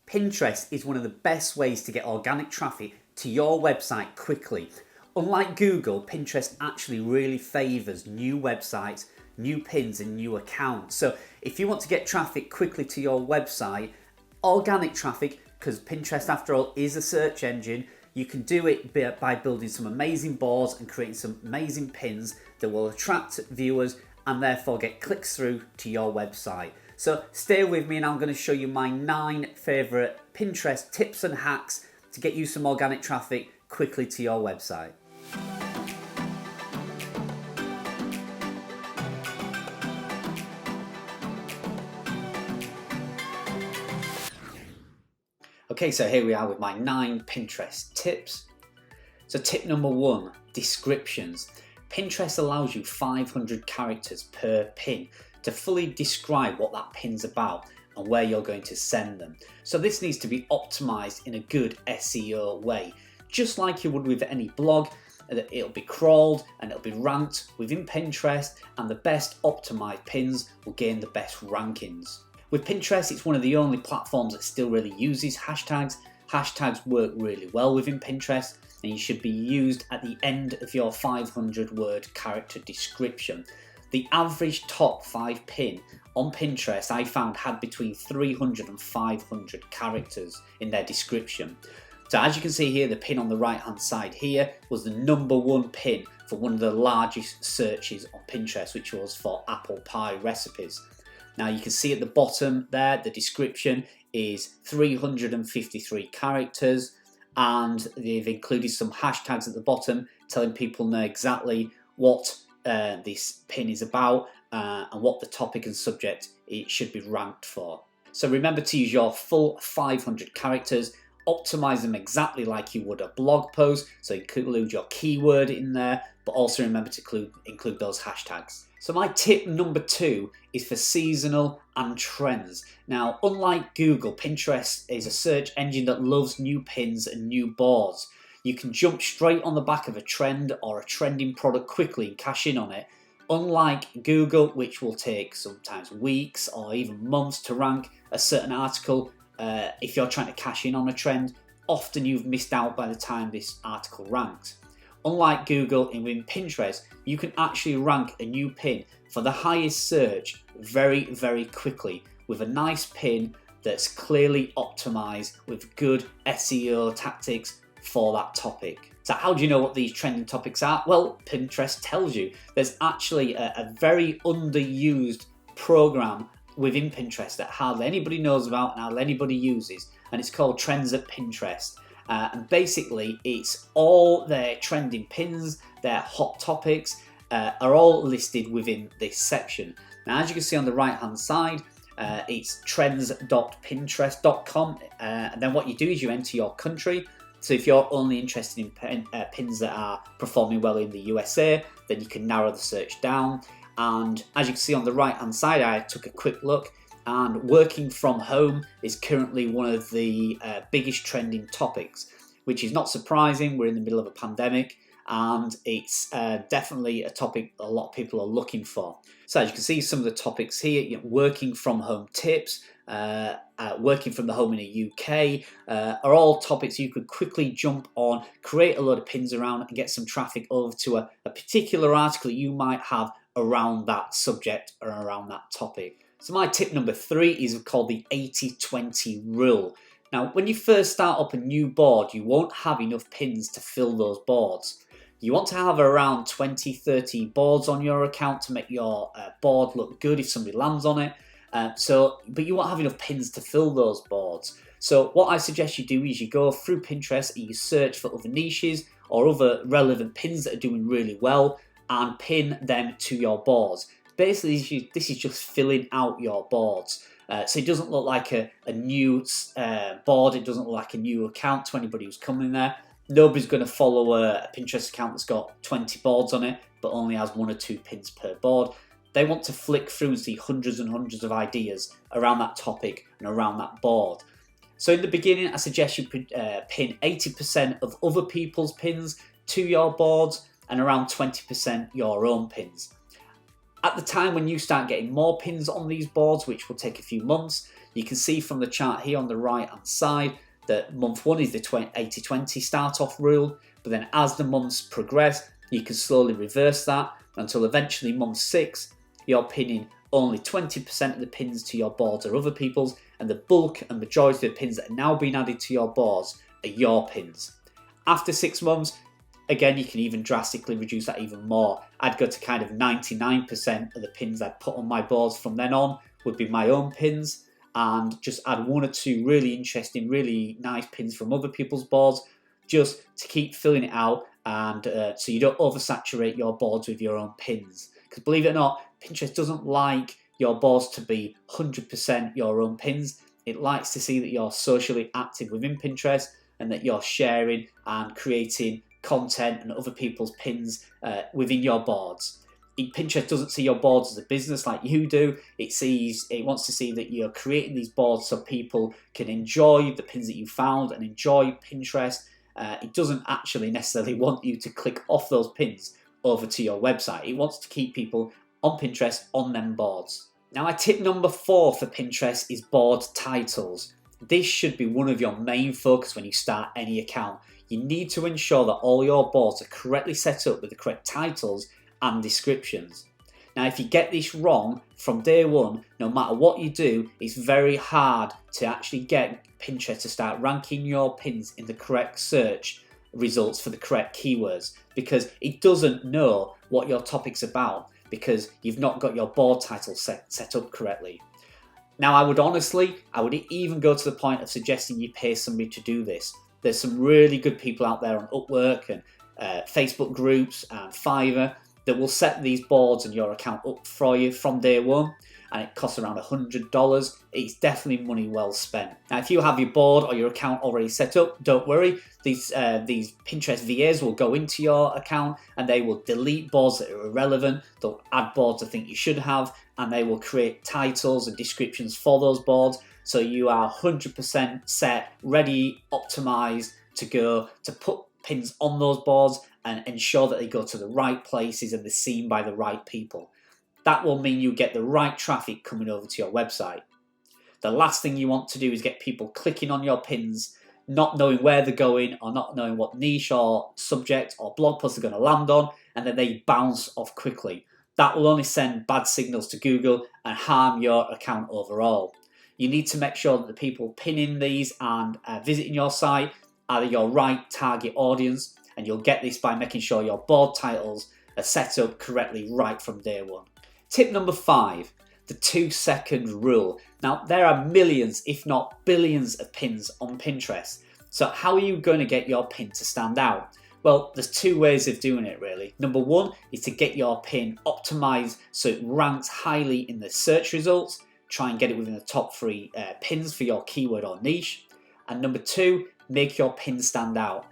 Pinterest is one of the best ways to get organic traffic to your website quickly. Unlike Google, Pinterest actually really favours new websites, new pins and new accounts. So if you want to get traffic quickly to your website, organic traffic, because Pinterest after all is a search engine, you can do it by building some amazing boards and creating some amazing pins that will attract viewers and therefore get clicks through to your website. So stay with me and I'm going to show you my 9 favourite Pinterest tips and hacks to get you some organic traffic quickly to your website. Okay, so here we are with my 9 Pinterest tips. So tip number 1, descriptions. Pinterest allows you 500 characters per pin to fully describe what that pin's about and where you're going to send them. So this needs to be optimized in a good SEO way. Just like you would with any blog, it'll be crawled and it'll be ranked within Pinterest, and the best optimized pins will gain the best rankings. With Pinterest, it's one of the only platforms that still really uses hashtags. Hashtags work really well within Pinterest, and you should be used at the end of your 500 word character description. The average top 5 pin on Pinterest I found had between 300 and 500 characters in their description. So as you can see here, the pin on the right hand side here was the #1 pin for one of the largest searches on Pinterest, which was for apple pie recipes. Now you can see at the bottom there, the description is 353 characters, and they've included some hashtags at the bottom telling people know exactly what this pin is about and what the topic and subject it should be ranked for. So remember to use your full 500 characters, optimize them exactly like you would a blog post, so include your keyword in there, but also remember to include those hashtags. So my tip number 2 is for seasonal and trends. Now, unlike Google, Pinterest is a search engine that loves new pins and new boards. You can jump straight on the back of a trend or a trending product quickly and cash in on it. Unlike Google, which will take sometimes weeks or even months to rank a certain article, if you're trying to cash in on a trend, often you've missed out by the time this article ranks. Unlike Google, and with Pinterest, you can actually rank a new pin for the highest search very, very quickly with a nice pin that's clearly optimized with good SEO tactics for that topic. So how do you know what these trending topics are? Well, Pinterest tells you. There's actually a very underused program within Pinterest that hardly anybody knows about and hardly anybody uses, and it's called Trends at Pinterest. And basically it's all their trending pins, their hot topics are all listed within this section. Now as you can see on the right hand side, it's trends.pinterest.com, and then what you do is you enter your country. So if you're only interested in pins that are performing well in the USA, then you can narrow the search down. And as you can see on the right hand side, I took a quick look, and working from home is currently one of the biggest trending topics, which is not surprising. We're in the middle of a pandemic, and it's definitely a topic a lot of people are looking for. So as you can see, some of the topics here, working from home tips, working from the home in the UK, are all topics you could quickly jump on, create a load of pins around and get some traffic over to a particular article you might have around that subject or around that topic. So my tip number 3 is called the 80-20 rule. Now, when you first start up a new board, you won't have enough pins to fill those boards. You want to have around 20-30 boards on your account to make your board look good if somebody lands on it. But you won't have enough pins to fill those boards. So what I suggest you do is you go through Pinterest and you search for other niches or other relevant pins that are doing really well and pin them to your boards. Basically, this is just filling out your boards. So it doesn't look like a new board, it doesn't look like a new account to anybody who's coming there. Nobody's going to follow a Pinterest account that's got 20 boards on it, but only has 1 or 2 pins per board. They want to flick through and see hundreds and hundreds of ideas around that topic and around that board. So in the beginning, I suggest you pin 80% of other people's pins to your boards and around 20% your own pins. At the time when you start getting more pins on these boards, which will take a few months, You can see from the chart here on the right hand side that month 1 is the 80-20 start off rule, but then as the months progress, you can slowly reverse that until eventually month 6, you're pinning only 20% of the pins to your boards are other people's, and the bulk and majority of the pins that are now being added to your boards are your pins. After 6 months, again, you can even drastically reduce that even more. I'd go to kind of 99% of the pins I'd put on my boards from then on would be my own pins, and just add 1 or 2 really interesting, really nice pins from other people's boards, just to keep filling it out, and so you don't oversaturate your boards with your own pins. Because believe it or not, Pinterest doesn't like your boards to be 100% your own pins. It likes to see that you're socially active within Pinterest and that you're sharing and creating content and other people's pins within your boards. Pinterest doesn't see your boards as a business like you do. It wants to see that you're creating these boards so people can enjoy the pins that you found and enjoy Pinterest. It doesn't actually necessarily want you to click off those pins over to your website. It wants to keep people on Pinterest on them boards. Now, my tip number 4 for Pinterest is board titles. This should be one of your main focus when you start any account. You need to ensure that all your boards are correctly set up with the correct titles and descriptions. Now, if you get this wrong from day 1, no matter what you do, it's very hard to actually get Pinterest to start ranking your pins in the correct search results for the correct keywords, because it doesn't know what your topic's about because you've not got your board title set up correctly. Now, I would even go to the point of suggesting you pay somebody to do this. There's some really good people out there on Upwork and Facebook groups and Fiverr that will set these boards and your account up for you from day 1, and it costs around $100. It's definitely money well spent. Now, if you have your board or your account already set up, don't worry. These Pinterest VAs will go into your account and they will delete boards that are irrelevant. They'll add boards I think you should have, and they will create titles and descriptions for those boards. So you are 100% set, ready, optimized to go to put pins on those boards and ensure that they go to the right places and they're seen by the right people. That will mean you get the right traffic coming over to your website. The last thing you want to do is get people clicking on your pins, not knowing where they're going or not knowing what niche or subject or blog post they're going to land on, and then they bounce off quickly. That will only send bad signals to Google and harm your account overall. You need to make sure that the people pinning these and visiting your site are your right target audience, and you'll get this by making sure your board titles are set up correctly right from day 1. Tip number 5, the 2-second rule. Now, there are millions, if not billions, of pins on Pinterest. So how are you going to get your pin to stand out? Well, there's 2 ways of doing it really. Number 1 is to get your pin optimized so it ranks highly in the search results. Try and get it within the top 3 pins for your keyword or niche. And number 2, make your pin stand out.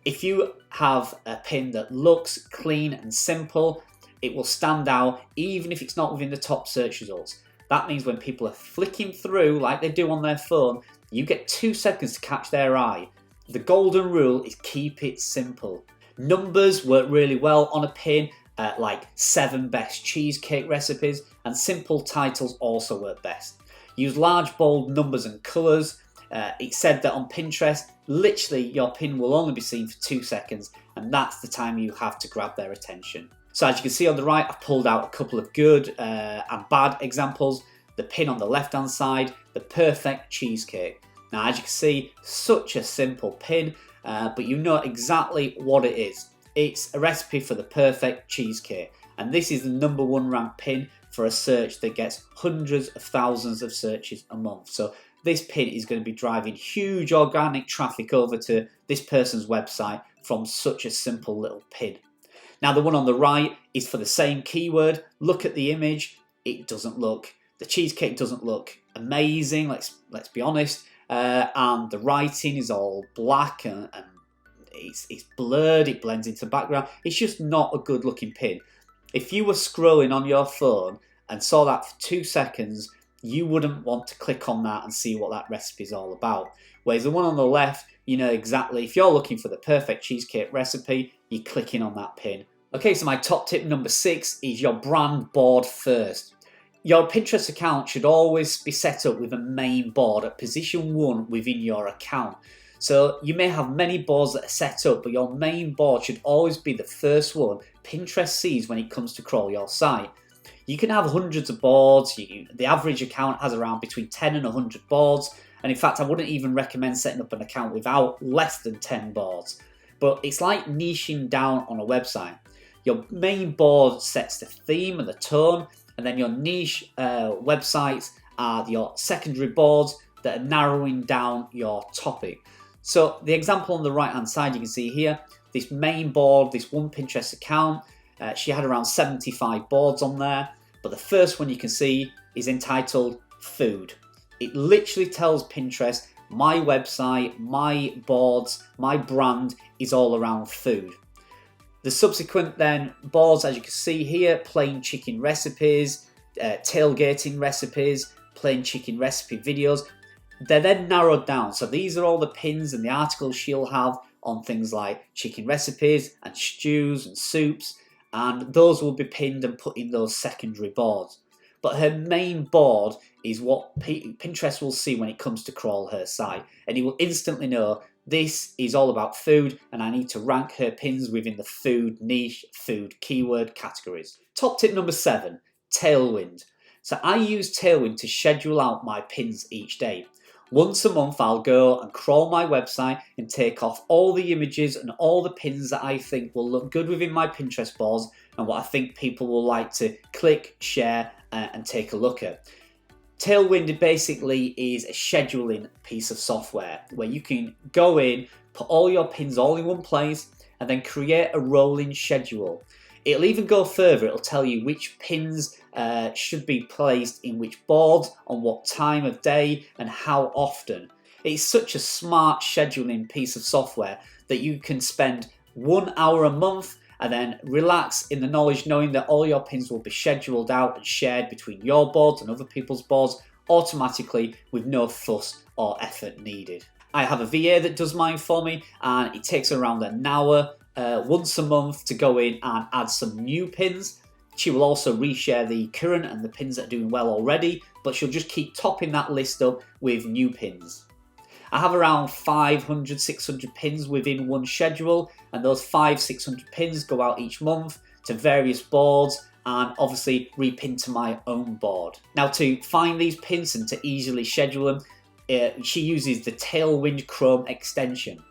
If you have a pin that looks clean and simple, it will stand out even if it's not within the top search results. That means when people are flicking through like they do on their phone, you get 2 seconds to catch their eye. The golden rule is keep it simple. Numbers work really well on a pin, like 7 best cheesecake recipes, and simple titles also work best. Use large bold numbers and colours. It's said that on Pinterest, literally your pin will only be seen for 2 seconds, and that's the time you have to grab their attention. So as you can see on the right, I've pulled out a couple of good and bad examples. The pin on the left hand side, the perfect cheesecake. Now as you can see, such a simple pin, but you know exactly what it is. It's a recipe for the perfect cheesecake, and this is the number 1 ranked pin for a search that gets hundreds of thousands of searches a month. So this pin is going to be driving huge organic traffic over to this person's website from such a simple little pin. Now the one on the right is for the same keyword. Look at the image. The cheesecake doesn't look amazing, let's be honest. And the writing is all black and it's blurred, it blends into the background. It's just not a good looking pin. If you were scrolling on your phone and saw that for 2 seconds, you wouldn't want to click on that and see what that recipe is all about. Whereas the one on the left, you know exactly, if you're looking for the perfect cheesecake recipe, you're clicking on that pin. Okay, so my top tip number 6 is your brand board first. Your Pinterest account should always be set up with a main board at position 1 within your account. So you may have many boards that are set up, but your main board should always be the first one Pinterest sees when it comes to crawl your site. You can have hundreds of boards. The average account has around between 10 and 100 boards. And in fact, I wouldn't even recommend setting up an account without less than 10 boards. But it's like niching down on a website. Your main board sets the theme and the tone, and then your niche websites are your secondary boards that are narrowing down your topic. So the example on the right hand side, you can see here, this main board, this one Pinterest account, she had around 75 boards on there, but the first one you can see is entitled Food. It literally tells Pinterest, my website, my boards, my brand is all around food. The subsequent then boards, as you can see here, plain chicken recipes, tailgating recipes, plain chicken recipe videos, they're then narrowed down. So these are all the pins and the articles she'll have on things like chicken recipes and stews and soups, and those will be pinned and put in those secondary boards. But her main board is what Pinterest will see when it comes to crawl her site, and it will instantly know this is all about food and I need to rank her pins within the food niche, food keyword categories. Top tip number 7, Tailwind. So I use Tailwind to schedule out my pins each day. Once a month I'll go and crawl my website and take off all the images and all the pins that I think will look good within my Pinterest boards and what I think people will like to click, share and take a look at. Tailwind basically is a scheduling piece of software where you can go in, put all your pins all in one place and then create a rolling schedule. It'll even go further, it'll tell you which pins should be placed in which boards, on what time of day and how often. It's such a smart scheduling piece of software that you can spend 1 hour a month and then relax in the knowledge knowing that all your pins will be scheduled out and shared between your boards and other people's boards automatically with no fuss or effort needed. I have a VA that does mine for me and it takes around an hour once a month to go in and add some new pins. She will also reshare the current and the pins that are doing well already, but she'll just keep topping that list up with new pins. I have around 500, 600 pins within one schedule, and those 500-600 pins go out each month to various boards and obviously repin to my own board. Now to find these pins and to easily schedule them, she uses the Tailwind Chrome extension.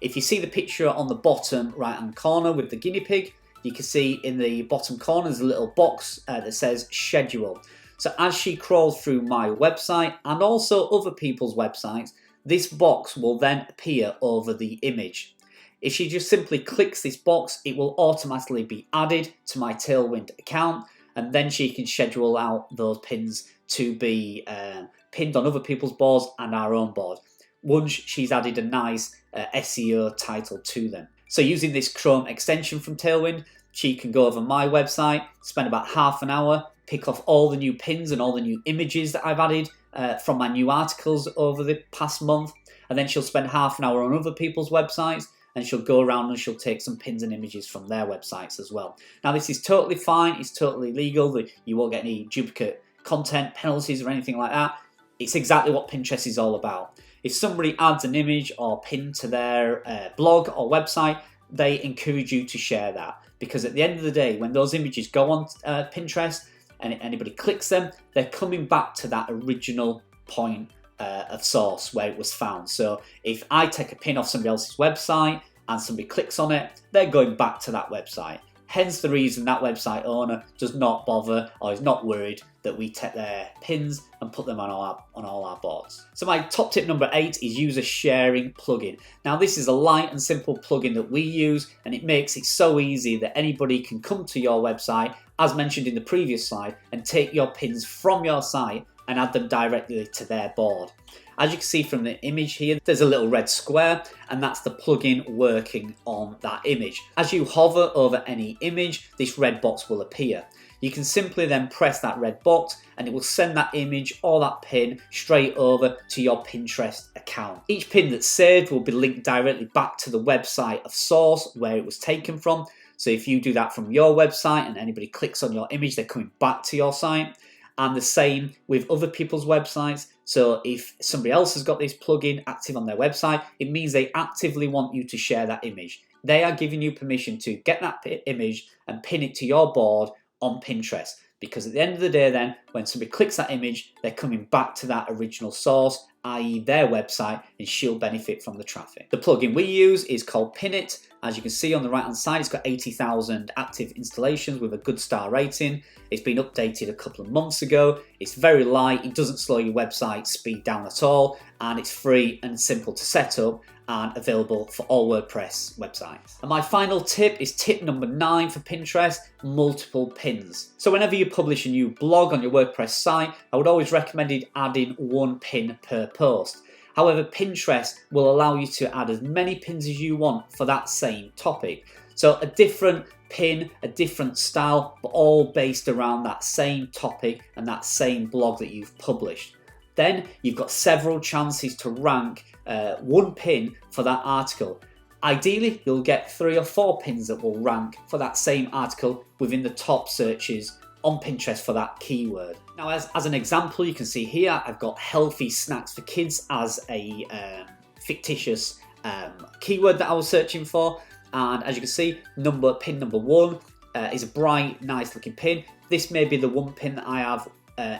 If you see the picture on the bottom right hand corner with the guinea pig, you can see in the bottom corner there's a little box that says schedule. So as she crawls through my website and also other people's websites, this box will then appear over the image. If she just simply clicks this box, it will automatically be added to my Tailwind account, and then she can schedule out those pins to be pinned on other people's boards and our own board, once she's added a nice SEO title to them. So using this Chrome extension from Tailwind, she can go over my website, spend about half an hour, pick off all the new pins and all the new images that I've added from my new articles over the past month, and then she'll spend half an hour on other people's websites and she'll go around and she'll take some pins and images from their websites as well. Now this is totally fine, it's totally legal, you won't get any duplicate content penalties or anything like that. It's exactly what Pinterest is all about. If somebody adds an image or pin to their blog or website, they encourage you to share that, because at the end of the day, when those images go on Pinterest and anybody clicks them, they're coming back to that original point of source where it was found. So if I take a pin off somebody else's website and somebody clicks on it, they're going back to that website. Hence the reason that website owner does not bother or is not worried that we take their pins and put them on all our boards. So my top tip number 8 is use a sharing plugin. Now this is a light and simple plugin that we use, and it makes it so easy that anybody can come to your website, as mentioned in the previous slide, and take your pins from your site and add them directly to their board. As you can see from the image here, there's a little red square, and that's the plugin working on that image. As you hover over any image, this red box will appear. You can simply then press that red box and it will send that image or that pin straight over to your Pinterest account. Each pin that's saved will be linked directly back to the website of source where it was taken from. So if you do that from your website and anybody clicks on your image, they're coming back to your site. And the same with other people's websites. So if somebody else has got this plugin active on their website, it means they actively want you to share that image. They are giving you permission to get that image and pin it to your board on Pinterest. Because at the end of the day then, when somebody clicks that image, they're coming back to that original source, i.e. their website, and she'll benefit from the traffic. The plugin we use is called Pin It. As you can see on the right hand side, it's got 80,000 active installations with a good star rating. It's been updated a couple of months ago. It's very light, it doesn't slow your website speed down at all, and it's free and simple to set up and available for all WordPress websites. And my final tip is tip number 9 for Pinterest: multiple pins. So whenever you publish a new blog on your WordPress site, I would always recommend adding 1 pin per post. However, Pinterest will allow you to add as many pins as you want for that same topic. So a different pin, a different style, but all based around that same topic and that same blog that you've published. Then you've got several chances to rank 1 pin for that article. Ideally, you'll get 3 or 4 pins that will rank for that same article within the top searches on Pinterest for that keyword. Now, as an example, you can see here, I've got healthy snacks for kids as a fictitious keyword that I was searching for. And as you can see, pin number 1 is a bright, nice looking pin. This may be the 1 pin that I have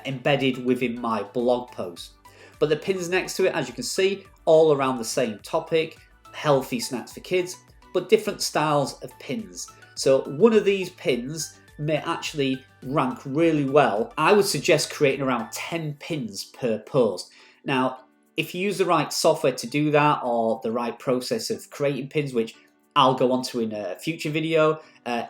embedded within my blog post. But the pins next to it, as you can see, all around the same topic, healthy snacks for kids, but different styles of pins. So one of these pins may actually rank really well. I would suggest creating around 10 pins per post. Now, if you use the right software to do that, or the right process of creating pins, which I'll go on to in a future video,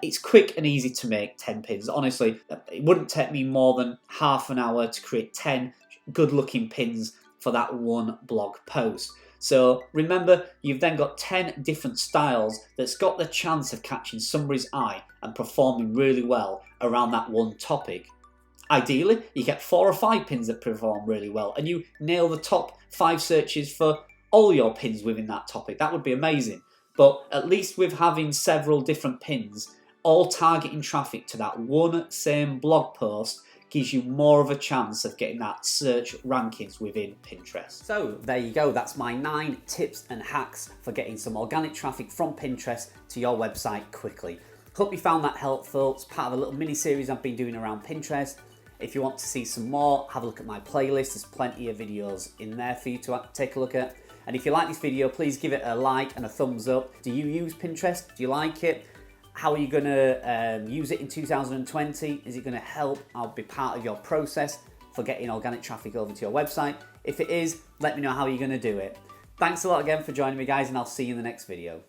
it's quick and easy to make 10 pins. Honestly, it wouldn't take me more than half an hour to create 10 good looking pins for that 1 blog post. So remember, you've then got 10 different styles that's got the chance of catching somebody's eye and performing really well around that 1 topic. Ideally, you get 4 or 5 pins that perform really well and you nail the top 5 searches for all your pins within that topic. That would be amazing. But at least with having several different pins, all targeting traffic to that 1 same blog post, gives you more of a chance of getting that search rankings within Pinterest. So there you go, that's my 9 tips and hacks for getting some organic traffic from Pinterest to your website quickly. Hope you found that helpful. It's part of a little mini series I've been doing around Pinterest. If you want to see some more, have a look at my playlist. There's plenty of videos in there for you to take a look at. And if you like this video, please give it a like and a thumbs up. Do you use Pinterest? Do you like it? How are you going to use it in 2020? Is it going to help? I'll be part of your process for getting organic traffic over to your website. If it is, let me know how you're going to do it. Thanks a lot again for joining me, guys, and I'll see you in the next video.